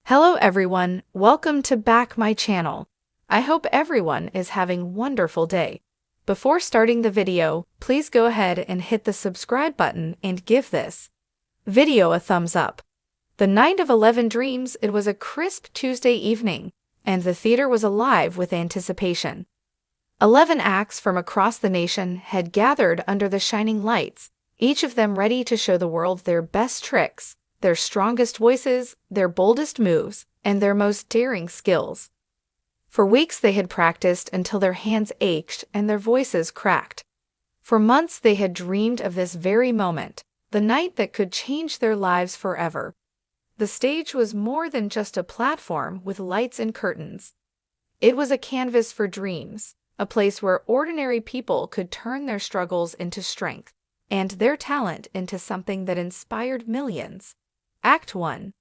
Hello everyone, welcome to back my channel. I hope everyone is having wonderful day. Before starting the video, please go ahead and hit the subscribe button and give this video a thumbs up. The night of 11 Dreams, it was a crisp Tuesday evening, and the theater was alive with anticipation. 11 acts from across the nation had gathered under the shining lights, each of them ready to show the world their best tricks, their strongest voices, their boldest moves, and their most daring skills. For weeks they had practiced until their hands ached and their voices cracked. For months they had dreamed of this very moment, the night that could change their lives forever. The stage was more than just a platform with lights and curtains. It was a canvas for dreams, a place where ordinary people could turn their struggles into strength, and their talent into something that inspired millions. Act 1.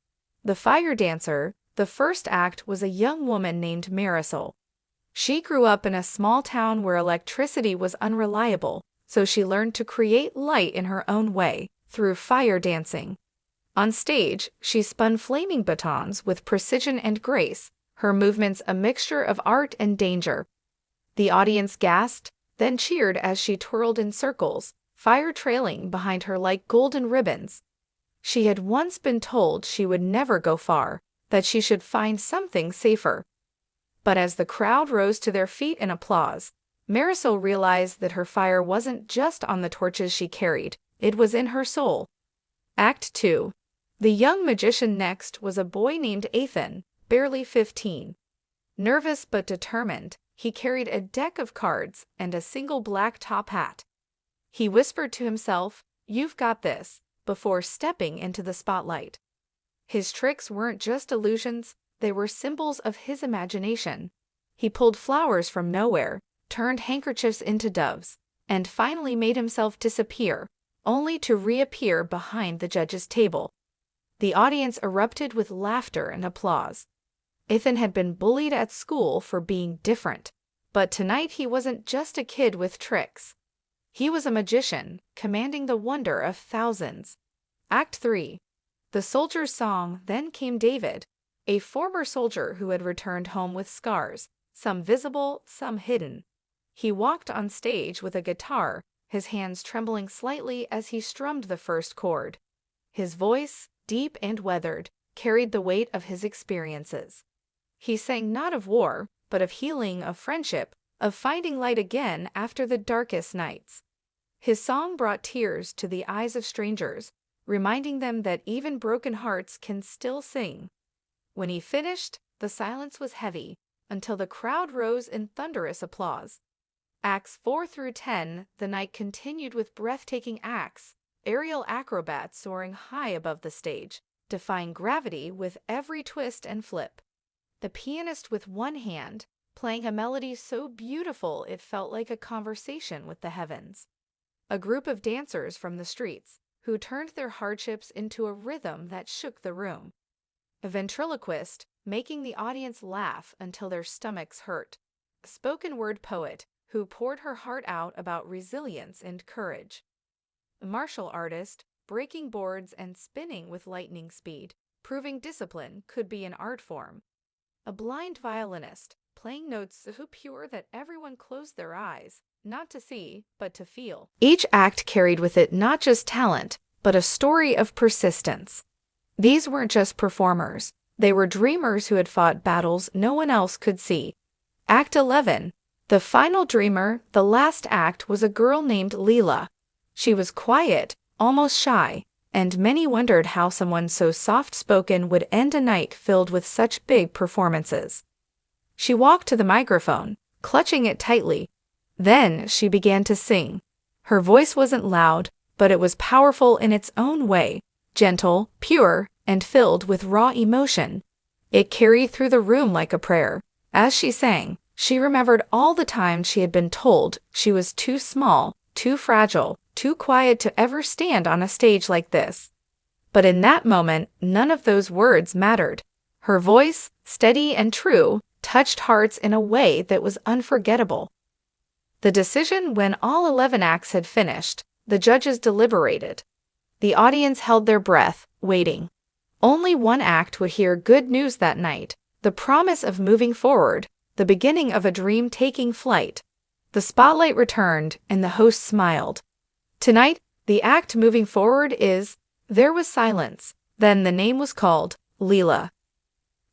The Fire Dancer. The first act was a young woman named Marisol. She grew up in a small town where electricity was unreliable, so she learned to create light in her own way, through fire dancing. On stage, she spun flaming batons with precision and grace, her movements a mixture of art and danger. The audience gasped, then cheered as she twirled in circles, fire trailing behind her like golden ribbons. She had once been told she would never go far, that she should find something safer. But as the crowd rose to their feet in applause, Marisol realized that her fire wasn't just on the torches she carried, it was in her soul. Act 2. The young magician. Next was a boy named Ethan, barely 15. Nervous but determined, he carried a deck of cards and a single black top hat. He whispered to himself, "You've got this," before stepping into the spotlight. His tricks weren't just illusions, they were symbols of his imagination. He pulled flowers from nowhere, turned handkerchiefs into doves, and finally made himself disappear, only to reappear behind the judge's table. The audience erupted with laughter and applause. Ethan had been bullied at school for being different, but tonight he wasn't just a kid with tricks. He was a magician, commanding the wonder of thousands. Act 3. The Soldier's Song. Then came David, a former soldier who had returned home with scars, some visible, some hidden. He walked on stage with a guitar, his hands trembling slightly as he strummed the first chord. His voice, deep and weathered, carried the weight of his experiences. He sang not of war, but of healing, of friendship, of finding light again after the darkest nights. His song brought tears to the eyes of strangers, reminding them that even broken hearts can still sing. When he finished, the silence was heavy, until the crowd rose in thunderous applause. Acts 4 through 10, the night continued with breathtaking acts, aerial acrobats soaring high above the stage, defying gravity with every twist and flip. The pianist with one hand, playing a melody so beautiful it felt like a conversation with the heavens. A group of dancers from the streets, who turned their hardships into a rhythm that shook the room. A ventriloquist, making the audience laugh until their stomachs hurt. A spoken word poet, who poured her heart out about resilience and courage. A martial artist, breaking boards and spinning with lightning speed, proving discipline could be an art form. A blind violinist, playing notes so pure that everyone closed their eyes, not to see, but to feel. Each act carried with it not just talent, but a story of persistence. These weren't just performers, they were dreamers who had fought battles no one else could see. Act 11. The final dreamer. The last act was a girl named Leela. She was quiet, almost shy, and many wondered how someone so soft-spoken would end a night filled with such big performances. She walked to the microphone, clutching it tightly. Then she began to sing. Her voice wasn't loud, but it was powerful in its own way, gentle, pure, and filled with raw emotion. It carried through the room like a prayer. As she sang, she remembered all the times she had been told she was too small, too fragile, too quiet to ever stand on a stage like this. But in that moment, none of those words mattered. Her voice, steady and true, touched hearts in a way that was unforgettable. The decision. When all 11 acts had finished, the judges deliberated. The audience held their breath, waiting. Only one act would hear good news that night, the promise of moving forward, the beginning of a dream taking flight. The spotlight returned, and the host smiled. Tonight, the act moving forward is There Was Silence. Then the name was called Leela.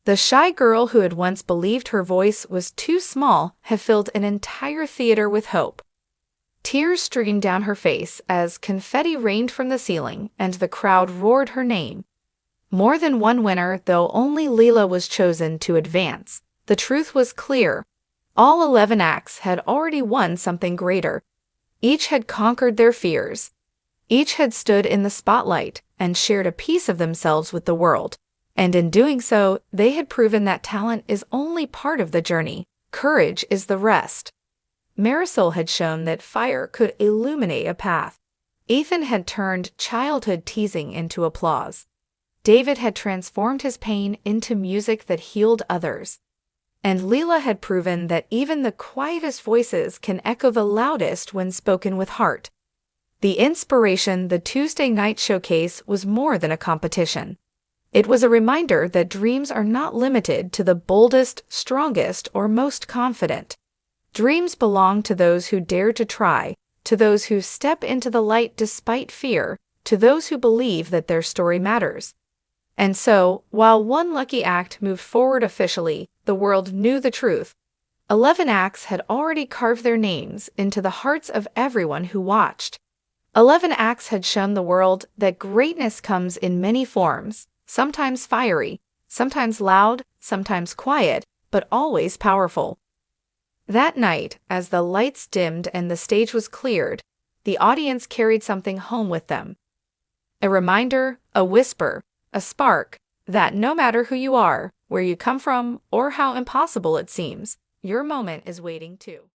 The shy girl who had once believed her voice was too small had filled an entire theater with hope. Tears streamed down her face as confetti rained from the ceiling and the crowd roared her name. More than one winner, though only Leela was chosen to advance. The truth was clear. All 11 acts had already won something greater. Each had conquered their fears. Each had stood in the spotlight and shared a piece of themselves with the world. And in doing so, they had proven that talent is only part of the journey. Courage is the rest. Marisol had shown that fire could illuminate a path. Ethan had turned childhood teasing into applause. David had transformed his pain into music that healed others. And Leela had proven that even the quietest voices can echo the loudest when spoken with heart. The inspiration the Tuesday night showcase was more than a competition. It was a reminder that dreams are not limited to the boldest, strongest, or most confident. Dreams belong to those who dare to try, to those who step into the light despite fear, to those who believe that their story matters. And so, while one lucky act moved forward officially, the world knew the truth. 11 acts had already carved their names into the hearts of everyone who watched. 11 acts had shown the world that greatness comes in many forms, sometimes fiery, sometimes loud, sometimes quiet, but always powerful. That night, as the lights dimmed and the stage was cleared, the audience carried something home with them. A reminder, a whisper, a spark, that no matter who you are, where you come from, or how impossible it seems, your moment is waiting too.